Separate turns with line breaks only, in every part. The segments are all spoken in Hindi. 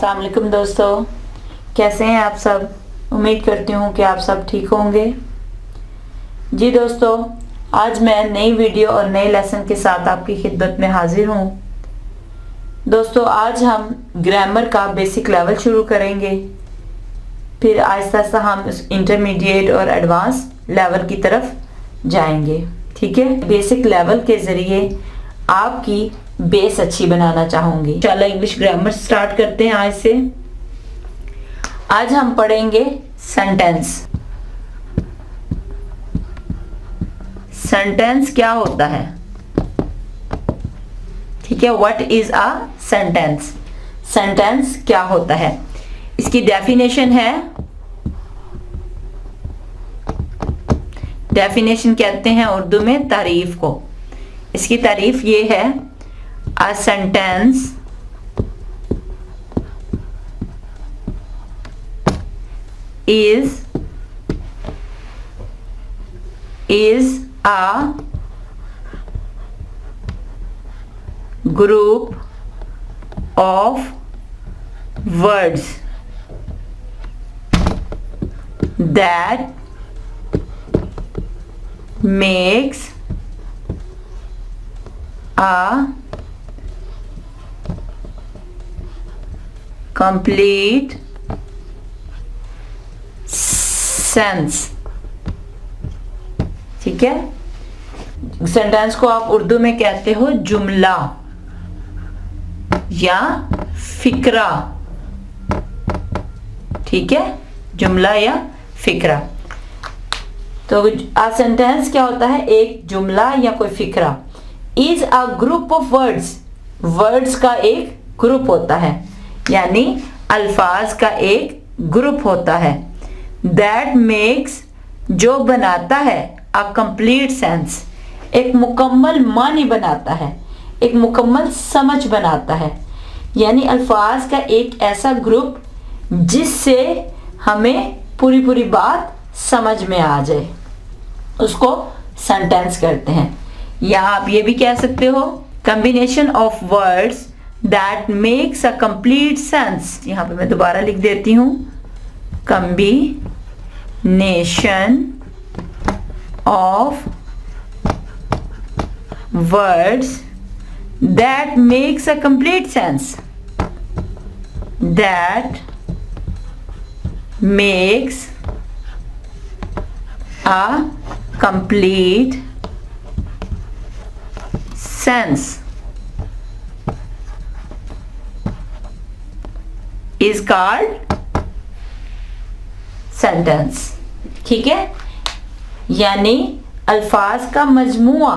अस्सलाम वालेकुम दोस्तों, कैसे हैं आप सब। उम्मीद करती हूँ कि आप सब ठीक होंगे। जी दोस्तों, आज मैं नई वीडियो और नए लेसन के साथ आपकी खिदमत में हाजिर हूँ। दोस्तों, आज हम ग्रामर का बेसिक लेवल शुरू करेंगे, फिर आहिस्ता आहिस्ता हम इंटरमीडिएट और एडवांस लेवल की तरफ जाएंगे। ठीक है, बेसिक लेवल के ज़रिए आपकी बेस अच्छी बनाना चाहूंगी। इंशाल्लाह इंग्लिश ग्रामर स्टार्ट करते हैं आज से। आज हम पढ़ेंगे सेंटेंस। सेंटेंस क्या होता है, ठीक है। What is a sentence. Sentence क्या होता है, इसकी डेफिनेशन है, डेफिनेशन कहते हैं उर्दू में तारीफ को। इसकी तारीफ ये है, a sentence is a group of words that makes a complete sense. ठीक है, सेंटेंस को आप उर्दू में कहते हो जुमला या फिक्रा। ठीक है, जुमला या फिक्रा। तो आ सेंटेंस क्या होता है, एक जुमला या कोई फिक्रा। Is a group of words, words का एक ग्रुप होता है, यानी अल्फाज का एक ग्रुप होता है। दैट मेक्स, जो बनाता है, अ कंप्लीट सेंस, एक मुकम्मल मानी बनाता है, एक मुकम्मल समझ बनाता है। यानी अल्फाज का एक ऐसा ग्रुप जिससे हमें पूरी पूरी बात समझ में आ जाए, उसको सेंटेंस करते हैं। या आप ये भी कह सकते हो, combination of words that makes a complete sense. यहां पे मैं दोबारा लिख देती हूं, combination of words that makes a complete sense, that makes a complete sense is called sentence। ठीक है, यानी अल्फाज का मजमुआ,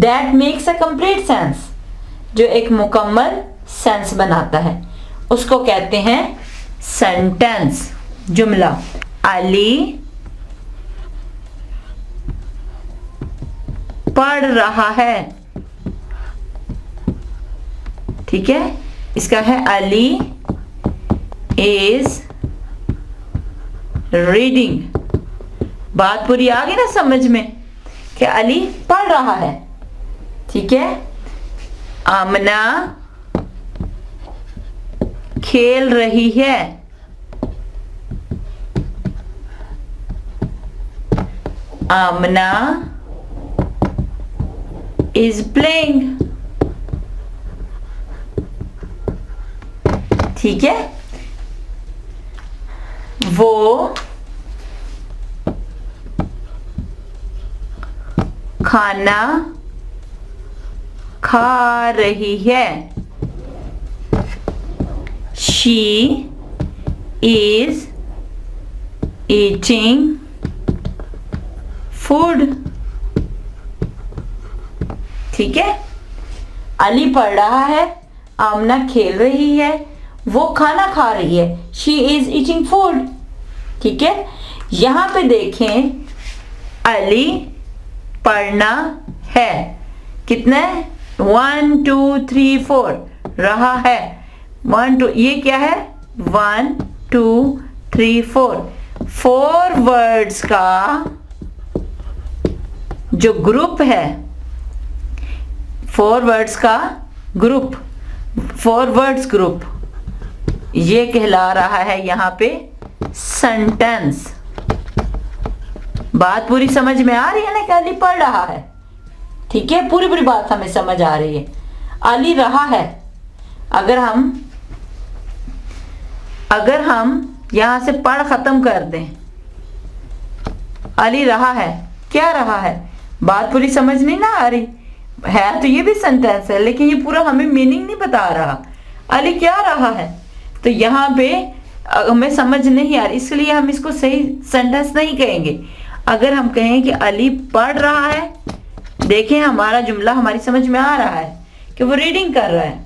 that makes a complete sense, जो एक मुकम्मल सेंस बनाता है, उसको कहते हैं सेंटेंस, जुमला। अली पढ़ रहा है। ठीक है, इसका है अली इज रीडिंग। बात पूरी आ गई ना समझ में कि अली पढ़ रहा है। ठीक है, आमना खेल रही है। आमना इज प्लेइंग। ठीक है, वो खाना खा रही है। She is eating food. ठीक है, अली पढ़ रहा है, आमना खेल रही है, वो खाना खा रही है, शी इज ईटिंग फूड। ठीक है, यहां पे देखें, अली पढ़ना है, कितने, 1 2 3 4 रहा है, 1 2, ये क्या है, 1 2 3 4, 4 वर्ड्स का जो ग्रुप है, 4 वर्ड्स का ग्रुप, 4 वर्ड्स ग्रुप, ये कहला रहा है यहाँ पे सेंटेंस। बात पूरी समझ में आ रही है ना कि अली पढ़ रहा है? ठीक है, पूरी पूरी बात हमें समझ आ रही है। अली रहा है, अगर हम यहां से पढ़ खत्म कर दें, अली रहा है, क्या रहा है? बात पूरी समझ नहीं ना आ रही है? तो ये भी सेंटेंस है, लेकिन ये पूरा हमें मीनिंग नहीं बता रहा। अली क्या रहा है? तो यहाँ पे हमें समझ नहीं आ रही, इसलिए हम इसको सही सेंटेंस नहीं कहेंगे। अगर हम कहें कि अली पढ़ रहा है, देखें हमारा जुमला हमारी समझ में आ रहा है कि वो रीडिंग कर रहा है,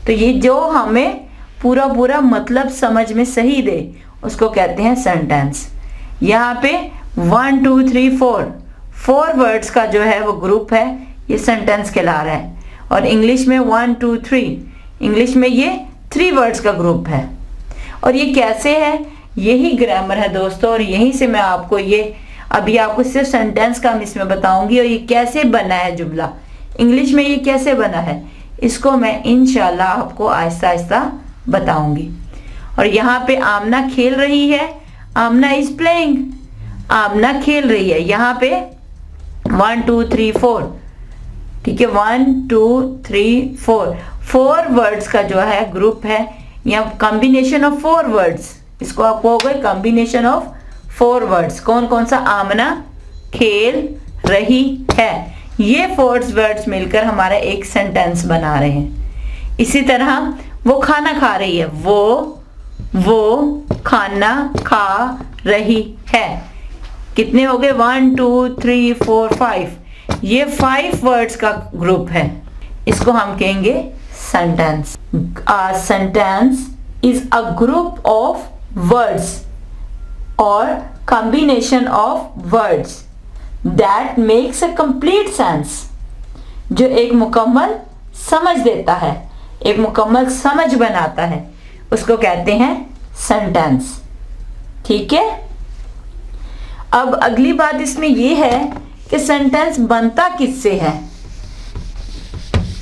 तो ये जो हमें पूरा पूरा मतलब समझ में सही दे उसको कहते हैं सेंटेंस। यहाँ पे 1 2 3 4 वर्ड्स का जो है वो ग्रुप है, ये सेंटेंस कहला रहा है। और इंग्लिश में 1 2 3, इंग्लिश में ये 3 वर्ड्स का ग्रुप है। और ये कैसे है? यही ग्रामर है दोस्तों, और यहीं से मैं आपको ये अभी आपको सिर्फ सेंटेंस का हम इसमें बताऊंगी, और ये कैसे बना है जुमला, इंग्लिश में ये कैसे बना है, इसको मैं इंशाल्लाह आपको आहिस्ता आहिस्ता बताऊंगी। और यहाँ पे आमना खेल रही है, आमना इज प्लेइंग, आमना खेल रही है। यहाँ पे 1 2 3 4, ठीक है, 1 2 3 4 वर्ड्स का जो है ग्रुप है, या कॉम्बिनेशन ऑफ 4 वर्ड्स, इसको आपको होगा कॉम्बिनेशन ऑफ 4 वर्ड्स। कौन कौन सा? आमना खेल रही है, ये 4 वर्ड्स मिलकर हमारा एक सेंटेंस बना रहे हैं। इसी तरह वो खाना खा रही है, वो खाना खा रही है। कितने हो गए? 1 2 3 4 5, ये 5 वर्ड्स का ग्रुप है, इसको हम कहेंगे sentence. A sentence is a group of words और combination of words that makes a complete sense, जो एक मुकम्मल समझ देता है, एक मुकम्मल समझ बनाता है, उसको कहते हैं सेंटेंस। ठीक है, अब अगली बात इसमें यह है कि सेंटेंस बनता किससे है।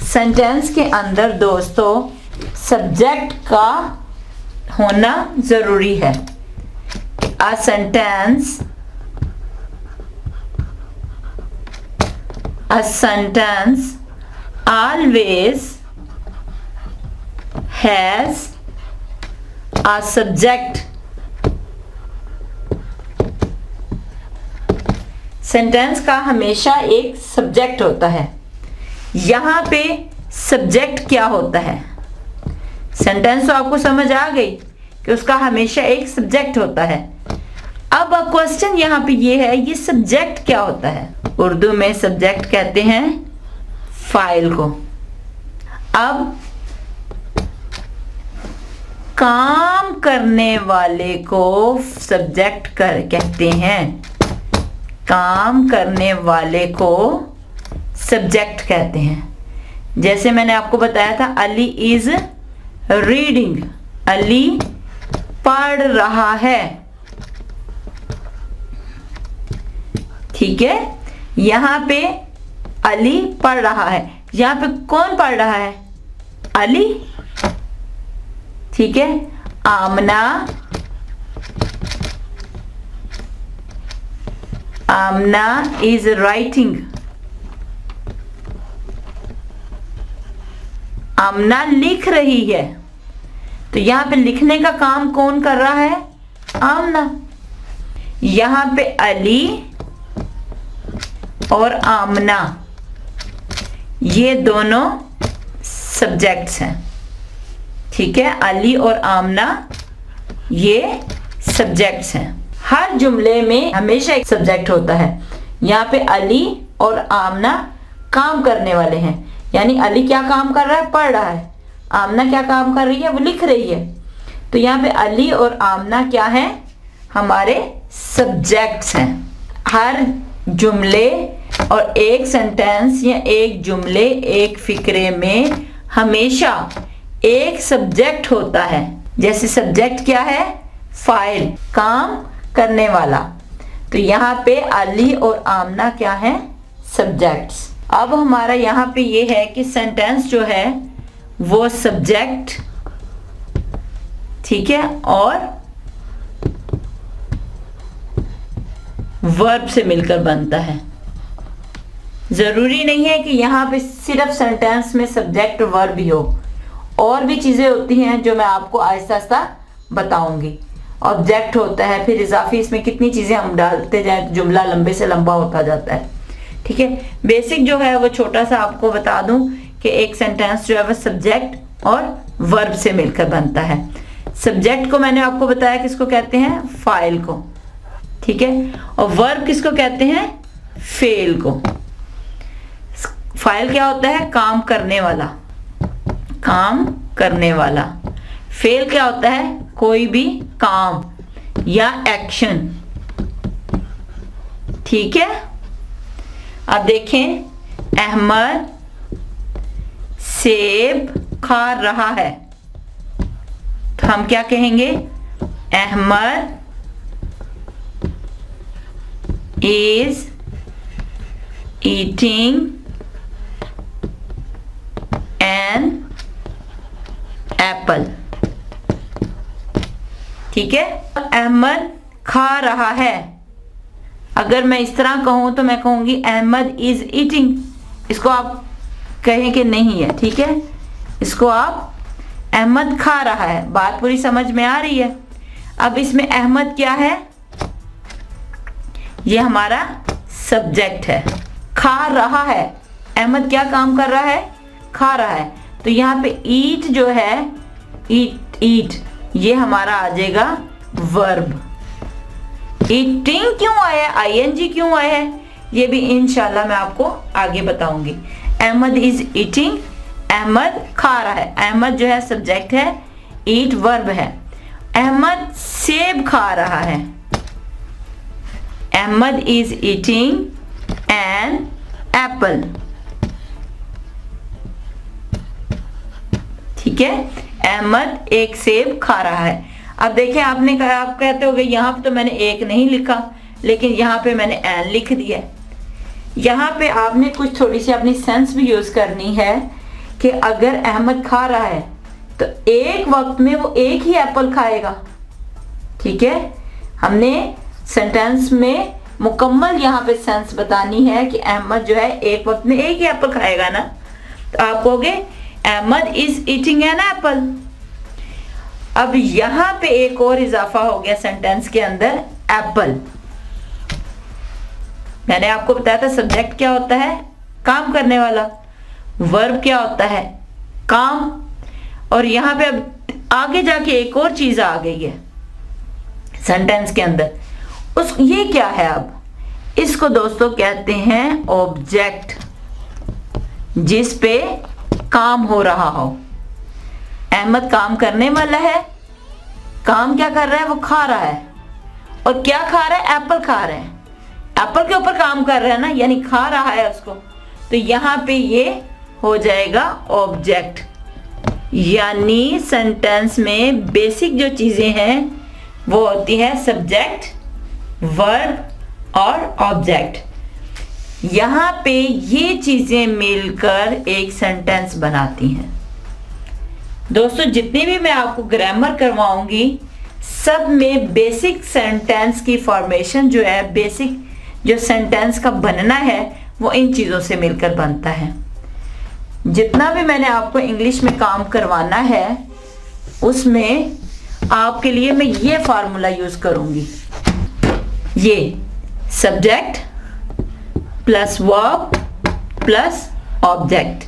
सेंटेंस के अंदर दोस्तों सब्जेक्ट का होना जरूरी है। A sentence always has a subject। Sentence का हमेशा एक सब्जेक्ट होता है। यहाँ पे सब्जेक्ट क्या होता है? सेंटेंस तो आपको समझ आ गई कि उसका हमेशा एक सब्जेक्ट होता है। अब क्वेश्चन यहाँ पे ये है, ये सब्जेक्ट क्या होता है? उर्दू में सब्जेक्ट कहते हैं फाइल को। अब काम करने वाले को सब्जेक्ट कहते हैं, काम करने वाले को सब्जेक्ट कहते हैं। जैसे मैंने आपको बताया था, अली इज रीडिंग, अली पढ़ रहा है। ठीक है, यहां पे अली पढ़ रहा है, यहां पे कौन पढ़ रहा है? अली। ठीक है, आमना, आमना इज राइटिंग, आमना लिख रही है। तो यहां पे लिखने का काम कौन कर रहा है? आमना। यहां पे अली और आमना ये दोनों सब्जेक्ट्स हैं। ठीक है, अली और आमना ये सब्जेक्ट्स हैं। हर जुमले में हमेशा एक सब्जेक्ट होता है। यहाँ पे अली और आमना काम करने वाले हैं, यानी अली क्या काम कर रहा है? पढ़ रहा है। आमना क्या काम कर रही है? वो लिख रही है। तो यहाँ पे अली और आमना क्या है? हमारे सब्जेक्ट्स हैं। हर जुमले और एक सेंटेंस या एक जुमले, एक फिक्रे में हमेशा एक सब्जेक्ट होता है। जैसे सब्जेक्ट क्या है? फाइल, काम करने वाला। तो यहाँ पे अली और आमना क्या है? सब्जेक्ट्स। अब हमारा यहाँ पे ये है कि सेंटेंस जो है वो सब्जेक्ट, ठीक है, और वर्ब से मिलकर बनता है। जरूरी नहीं है कि यहाँ पे सिर्फ सेंटेंस में सब्जेक्ट वर्ब ही हो, और भी चीजें होती हैं जो मैं आपको आहिस्ता आहिस्ता बताऊंगी। ऑब्जेक्ट होता है, फिर इजाफी इसमें कितनी चीजें हम डालते जाए तो जुमला लंबे से लंबा होता जाता है। ठीक है, बेसिक जो है वो छोटा सा आपको बता दूं कि एक सेंटेंस जो है वो सब्जेक्ट और वर्ब से मिलकर बनता है। सब्जेक्ट को मैंने आपको बताया किसको कहते हैं, फाइल को, ठीक है, और वर्ब किसको कहते हैं, फेल को। फाइल क्या होता है, काम करने वाला, काम करने वाला। फेल क्या होता है, कोई भी काम या एक्शन। ठीक है, अब देखें, अहमद सेब खा रहा है, तो हम क्या कहेंगे, Ahmad is eating an apple। ठीक है, अहमद खा रहा है। अगर मैं इस तरह कहूं तो मैं कहूंगी अहमद इज ईटिंग। इसको आप कहें कि नहीं है, ठीक है, इसको आप अहमद खा रहा है। बात पूरी समझ में आ रही है। अब इसमें अहमद क्या है, ये हमारा सब्जेक्ट है। खा रहा है, अहमद क्या काम कर रहा है, खा रहा है। तो यहाँ पे ईट जो है, ईट ये हमारा आ जाएगा वर्ब। ईटिंग क्यों आया, आईएनजी क्यों आया है, ये भी इंशाल्लाह मैं आपको आगे बताऊंगी। अहमद इज ईटिंग, अहमद खा रहा है। अहमद जो है सब्जेक्ट है, ईट वर्ब है। अहमद सेब खा रहा है, Ahmed is eating an apple. ठीक है, अहमद एक सेब खा रहा है। अब देखिए, आपने कहा, आप कहते होगे यहाँ पे तो मैंने एक नहीं लिखा, लेकिन यहाँ पे मैंने एन लिख दिया। यहाँ पे आपने कुछ थोड़ी सी अपनी सेंस भी यूज करनी है कि अगर अहमद खा रहा है तो एक वक्त में वो एक ही एप्पल खाएगा। ठीक है, हमने सेंटेंस में मुकम्मल यहाँ पे सेंस बतानी है कि अहमद जो है एक वक्त में एक ही एप्पल खाएगा ना। तो आप कहोगे Ahmed is eating an apple. अब यहाँ पे एक और इजाफा हो गया सेंटेंस के अंदर, एप्पल। मैंने आपको बताया था सब्जेक्ट क्या होता है, काम करने वाला। वर्ब क्या होता है, काम। और यहाँ पे अब आगे जाके एक और चीज आ गई है सेंटेंस के अंदर। ये क्या है, अब इसको दोस्तों कहते हैं ऑब्जेक्ट, जिस पे काम हो रहा हो। अहमद काम करने वाला है, काम क्या कर रहा है, वो खा रहा है। और क्या खा रहा है, एप्पल खा रहा है। एप्पल के ऊपर काम कर रहा है ना, यानी खा रहा है उसको। तो यहाँ पे ये हो जाएगा ऑब्जेक्ट। यानी सेंटेंस में बेसिक जो चीजें हैं वो होती है सब्जेक्ट, वर्ब और ऑब्जेक्ट। यहाँ पे ये चीजें मिलकर एक सेंटेंस बनाती हैं। दोस्तों, जितनी भी मैं आपको ग्रामर करवाऊंगी, सब में बेसिक सेंटेंस की फॉर्मेशन जो है, बेसिक जो सेंटेंस का बनना है, वो इन चीजों से मिलकर बनता है। जितना भी मैंने आपको इंग्लिश में काम करवाना है, उसमें आपके लिए मैं ये फार्मूला यूज करूंगी। ये subject plus verb plus object.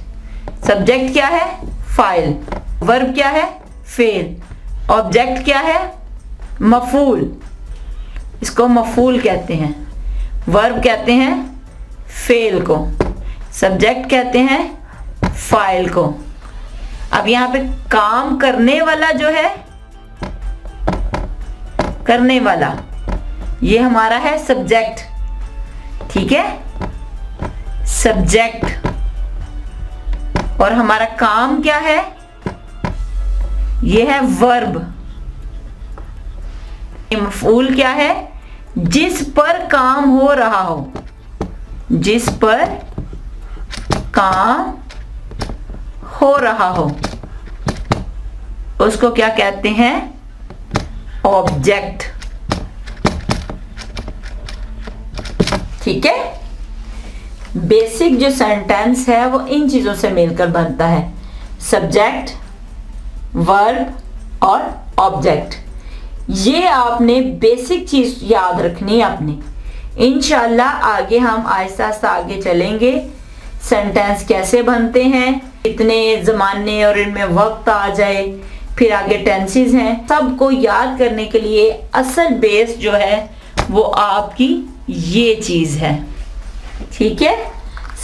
Subject क्या है, फाइल। वर्ब क्या है, फेल। ऑब्जेक्ट क्या है, मफूल। इसको मफूल कहते हैं। वर्ब कहते हैं फेल को। सब्जेक्ट कहते हैं फाइल को। अब यहाँ पे काम करने वाला जो है, करने वाला, ये हमारा है सब्जेक्ट। ठीक है, सब्जेक्ट। और हमारा काम क्या है, ये है वर्ब। मफूल क्या है, जिस पर काम हो रहा हो, जिस पर काम हो रहा हो, उसको क्या कहते हैं, ऑब्जेक्ट। ठीक है, बेसिक जो सेंटेंस है वो इन चीजों से मिलकर बनता है, सब्जेक्ट, वर्ब और ऑब्जेक्ट। ये आपने बेसिक चीज याद रखनी है अपनी। इंशाल्लाह आगे हम आहिस्ता आहिस्ता आगे चलेंगे, सेंटेंस कैसे बनते हैं, कितने ज़माने और इनमें वक्त आ जाए, फिर आगे टेंसेस हैं, सबको याद करने के लिए असल बेस जो है वो आपकी ये चीज़ है। ठीक है,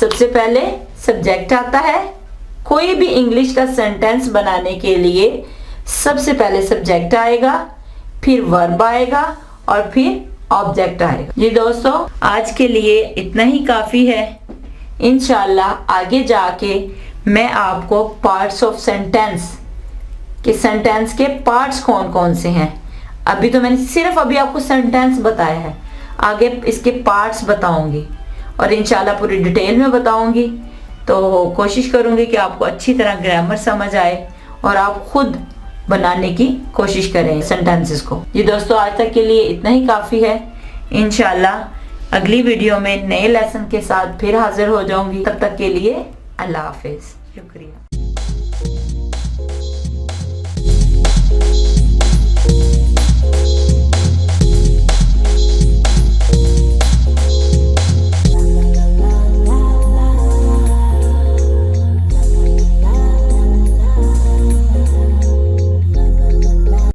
सबसे पहले सब्जेक्ट आता है। कोई भी इंग्लिश का सेंटेंस बनाने के लिए सबसे पहले सब्जेक्ट आएगा, फिर वर्ब आएगा और फिर ऑब्जेक्ट आएगा। जी दोस्तों, आज के लिए इतना ही काफ़ी है। इंशाल्लाह आगे जाके मैं आपको पार्ट्स ऑफ सेंटेंस के सेंटेंस के पार्ट्स कौन कौन से हैं, अभी तो मैंने सिर्फ अभी आपको सेंटेंस बताया है, आगे इसके पार्ट्स बताऊंगी और इंशाल्लाह पूरी डिटेल में बताऊंगी। तो कोशिश करूंगी कि आपको अच्छी तरह ग्रामर समझ आए और आप खुद बनाने की कोशिश करें सेंटेंसेस को। ये दोस्तों, आज तक के लिए इतना ही काफ़ी है। इंशाल्लाह अगली वीडियो में नए लेसन के साथ फिर हाजिर हो जाऊंगी। तब तक के लिए अल्लाह हाफिज, शुक्रिया।